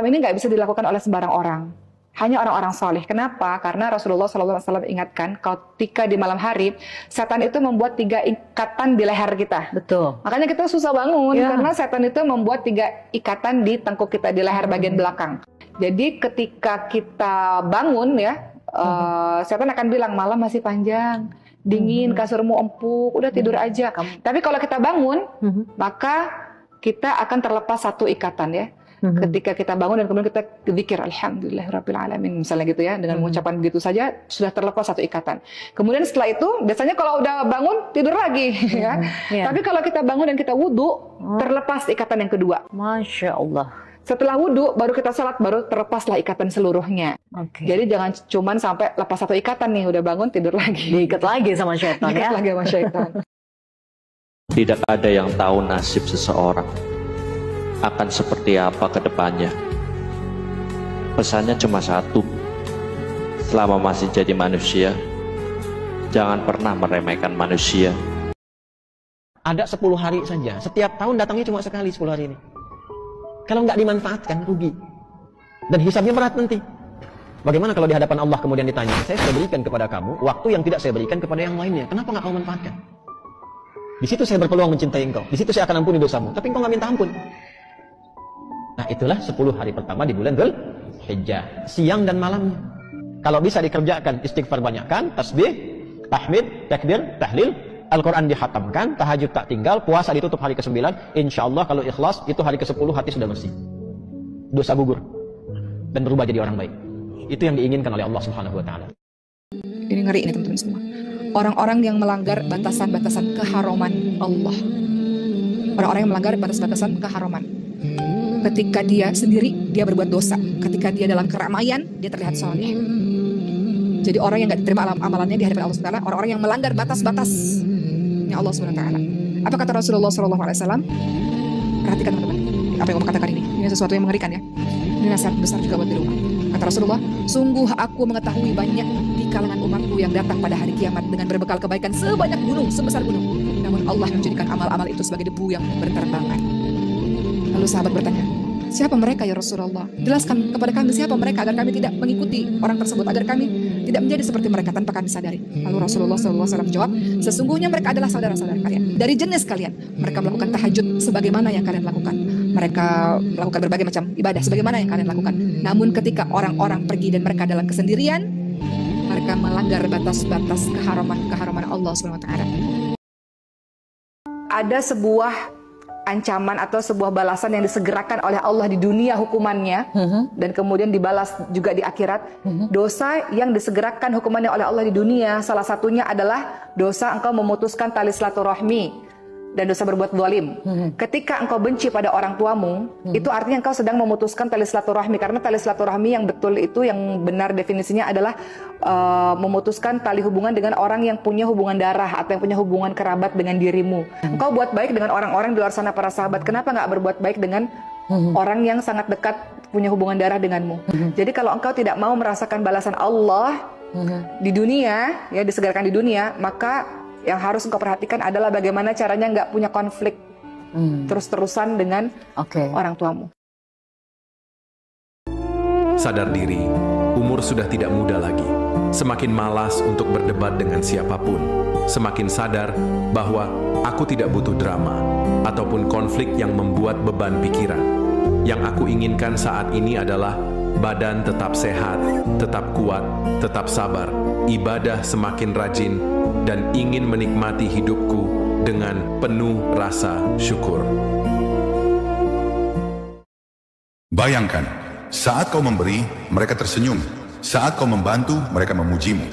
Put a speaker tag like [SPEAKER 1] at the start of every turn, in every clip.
[SPEAKER 1] ini nggak bisa dilakukan oleh sembarang orang. Hanya orang-orang soleh. Kenapa? Karena Rasulullah SAW ingatkan, ketika di malam hari, setan itu membuat 3 ikatan di leher kita.
[SPEAKER 2] Betul.
[SPEAKER 1] Makanya kita susah bangun, karena setan itu membuat 3 ikatan di tengkuk kita, di leher bagian belakang. Jadi ketika kita bangun ya, setan akan bilang, malam masih panjang, dingin, kasurmu empuk, udah tidur aja. Tapi kalau kita bangun, maka kita akan terlepas 1 ikatan ya. Ketika kita bangun dan kemudian kita zikir alhamdulillahirabbil alamin misalnya gitu ya, dengan mengucapkan begitu saja sudah terlepas 1 ikatan. Kemudian setelah itu biasanya kalau udah bangun tidur lagi ya. Tapi kalau kita bangun dan kita wudu, terlepas ikatan yang kedua.
[SPEAKER 2] Masya Allah.
[SPEAKER 1] Setelah wudu baru kita sholat, baru terlepaslah ikatan seluruhnya. Jadi jangan cuman sampai lepas 1 ikatan nih, udah bangun tidur lagi,
[SPEAKER 2] diikat lagi sama syaitan ya.
[SPEAKER 1] Diikat lagi sama syaitan.
[SPEAKER 3] Tidak ada yang tahu nasib seseorang akan seperti apa ke depannya. Pesannya cuma satu: selama masih jadi manusia, jangan pernah meremehkan manusia.
[SPEAKER 4] Ada 10 hari saja, setiap tahun datangnya cuma sekali 10 hari ini. Kalau nggak dimanfaatkan, rugi. Dan hisabnya berat nanti. Bagaimana kalau di hadapan Allah kemudian ditanya, saya sudah berikan kepada kamu waktu yang tidak saya berikan kepada yang lainnya, kenapa nggak kamu manfaatkan? Di situ saya berpeluang mencintai engkau, di situ saya akan ampuni dosamu, tapi engkau nggak minta ampun. Nah itulah 10 hari pertama di bulan Dzulhijjah, siang dan malamnya. Kalau bisa dikerjakan, istighfar banyakkan, tasbih, tahmid, takbir, tahlil, Al-Quran dihatamkan, tahajud tak tinggal, puasa ditutup hari ke-9, insya Allah kalau ikhlas, itu hari ke-10 hati sudah bersih. Dosa gugur. Dan berubah jadi orang baik. Itu yang diinginkan oleh Allah Subhanahu wa Ta'ala.
[SPEAKER 1] Ini ngeri ini teman-teman semua. Orang-orang yang melanggar batasan-batasan keharuman Allah. Orang-orang yang melanggar batas-batasan keharuman. Ketika dia sendiri, dia berbuat dosa. Ketika dia dalam keramaian, dia terlihat soleh. Jadi orang yang gak diterima amalannya di hadapan Allah SWT, orang-orang yang melanggar batas-batasnya Allah SWT. Apa kata Rasulullah SAW? Perhatikan teman-teman, apa yang aku katakan ini. Ini sesuatu yang mengerikan ya. Ini nasihat besar juga buat di rumah. Kata Rasulullah, sungguh aku mengetahui banyak di kalangan umatku yang datang pada hari kiamat dengan berbekal kebaikan sebanyak gunung, sebesar gunung. Namun Allah menjadikan amal-amal itu sebagai debu yang berterbangan. Lalu sahabat bertanya, siapa mereka ya Rasulullah? Jelaskan kepada kami siapa mereka agar kami tidak mengikuti orang tersebut, agar kami tidak menjadi seperti mereka tanpa kami sadari. Lalu Rasulullah SAW menjawab, sesungguhnya mereka adalah saudara-saudara kalian, dari jenis kalian. Mereka melakukan tahajud sebagaimana yang kalian lakukan. Mereka melakukan berbagai macam ibadah sebagaimana yang kalian lakukan. Namun ketika orang-orang pergi dan mereka dalam kesendirian, mereka melanggar batas-batas keharuman Allah SWT. Ada sebuah ancaman atau sebuah balasan yang disegerakan oleh Allah di dunia hukumannya, dan kemudian dibalas juga di akhirat. Dosa yang disegerakan hukumannya oleh Allah di dunia, salah satunya adalah dosa engkau memutuskan tali silaturahmi dan dosa berbuat zalim. Ketika engkau benci pada orang tuamu, itu artinya engkau sedang memutuskan tali silaturahmi, karena tali silaturahmi yang betul itu, yang benar definisinya adalah memutuskan tali hubungan dengan orang yang punya hubungan darah atau yang punya hubungan kerabat dengan dirimu. Engkau buat baik dengan orang-orang di luar sana, para sahabat. Kenapa nggak berbuat baik dengan orang yang sangat dekat punya hubungan darah denganmu? Jadi kalau engkau tidak mau merasakan balasan Allah di dunia, ya disegarkan di dunia, maka yang harus engkau perhatikan adalah bagaimana caranya nggak punya konflik terus-terusan dengan orang tuamu.
[SPEAKER 5] Sadar diri, umur sudah tidak muda lagi. Semakin malas untuk berdebat dengan siapapun. Semakin sadar bahwa aku tidak butuh drama ataupun konflik yang membuat beban pikiran. Yang aku inginkan saat ini adalah badan tetap sehat, tetap kuat, tetap sabar, ibadah semakin rajin, dan ingin menikmati hidupku dengan penuh rasa syukur.
[SPEAKER 6] Bayangkan, saat kau memberi, mereka tersenyum. Saat kau membantu, mereka memujimu.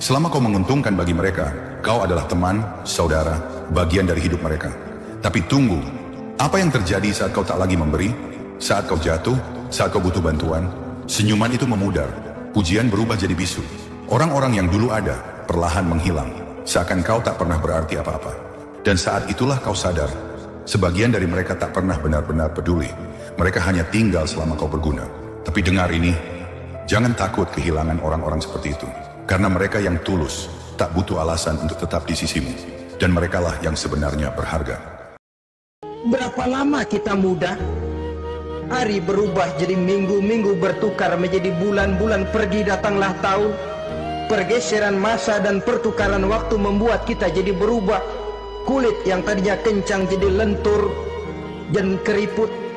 [SPEAKER 6] Selama kau menguntungkan bagi mereka, kau adalah teman, saudara, bagian dari hidup mereka. Tapi tunggu, apa yang terjadi saat kau tak lagi memberi? Saat kau jatuh, saat kau butuh bantuan, senyuman itu memudar, pujian berubah jadi bisu. Orang-orang yang dulu ada, perlahan menghilang. Seakan kau tak pernah berarti apa-apa. Dan saat itulah kau sadar, sebagian dari mereka tak pernah benar-benar peduli. Mereka hanya tinggal selama kau berguna. Tapi dengar ini, jangan takut kehilangan orang-orang seperti itu. Karena mereka yang tulus, tak butuh alasan untuk tetap di sisimu. Dan merekalah yang sebenarnya berharga.
[SPEAKER 7] Berapa lama kita muda? Hari berubah jadi minggu, minggu bertukar menjadi bulan, bulan pergi datanglah tahun. Pergeseran masa dan pertukaran waktu membuat kita jadi berubah. Kulit yang tadinya kencang jadi lentur dan keriput.